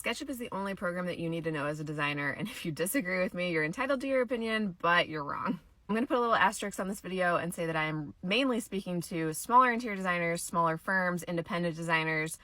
SketchUp is the only program that you need to know as a designer, and if you disagree with me, you're entitled to your opinion, but you're wrong. I'm going to put a little asterisk on this video and say that I am mainly speaking to smaller interior designers, smaller firms, independent designers,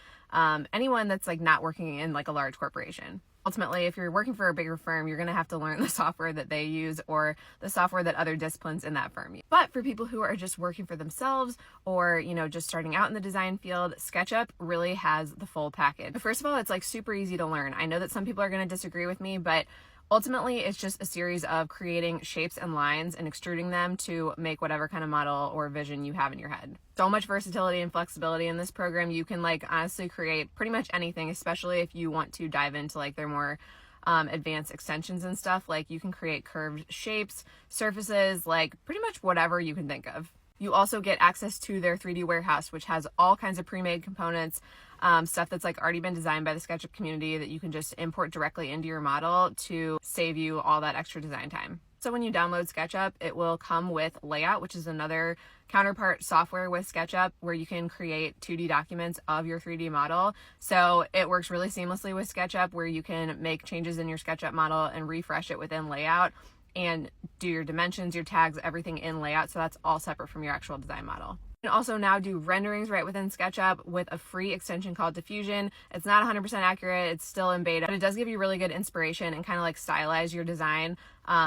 anyone that's like not working in like a large corporation. Ultimately, if you're working for a bigger firm, you're going to have to learn the software that they use or the software that other disciplines in that firm use. But for people who are just working for themselves or, just starting out in the design field, SketchUp really has the full package. First of all, it's like super easy to learn. I know that some people are going to disagree with me, but ultimately, it's just a series of creating shapes and lines and extruding them to make whatever kind of model or vision you have in your head. So much versatility and flexibility in this program. You can honestly create pretty much anything, especially if you want to dive into their more advanced extensions and stuff. Like you can create curved shapes, surfaces, pretty much whatever you can think of. You also get access to their 3D warehouse, which has all kinds of pre-made components, stuff that's already been designed by the SketchUp community that you can just import directly into your model to save you all that extra design time. So when you download SketchUp, it will come with Layout, which is another counterpart software with SketchUp where you can create 2D documents of your 3D model. So it works really seamlessly with SketchUp where you can make changes in your SketchUp model and refresh it within Layout and do your dimensions, your tags, everything in Layout. So that's all separate from your actual design model. You can also now do renderings right within SketchUp with a free extension called Diffusion. It's not 100% accurate, it's still in beta, but it does give you really good inspiration and kind of stylize your design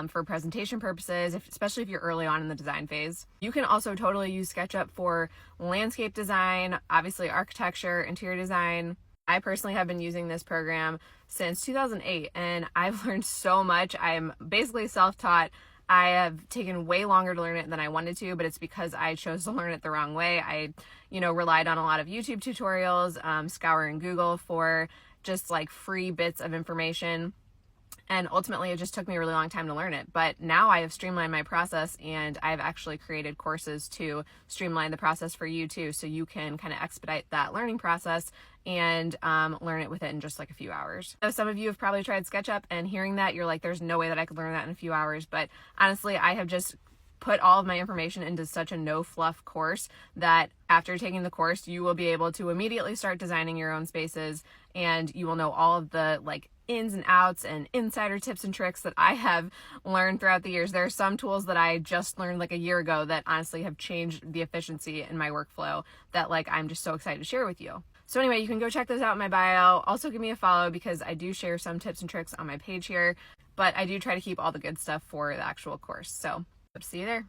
for presentation purposes, especially if you're early on in the design phase. You can also totally use SketchUp for landscape design, obviously architecture, interior design. I personally have been using this program since 2008 and I've learned so much. I am basically self-taught. I have taken way longer to learn it than I wanted to, but it's because I chose to learn it the wrong way. I, relied on a lot of YouTube tutorials, scouring Google for just free bits of information. And ultimately, it just took me a really long time to learn it. But now I have streamlined my process and I've actually created courses to streamline the process for you too. So you can kind of expedite that learning process and learn it within just a few hours. So some of you have probably tried SketchUp and hearing that, you're like, there's no way that I could learn that in a few hours. But honestly, I have just put all of my information into such a no fluff course that after taking the course, you will be able to immediately start designing your own spaces and you will know all of the ins and outs and insider tips and tricks that I have learned throughout the years. There are some tools that I just learned a year ago that honestly have changed the efficiency in my workflow that I'm just so excited to share with you. So anyway, you can go check those out in my bio. Also give me a follow because I do share some tips and tricks on my page here, but I do try to keep all the good stuff for the actual course. So hope to see you there.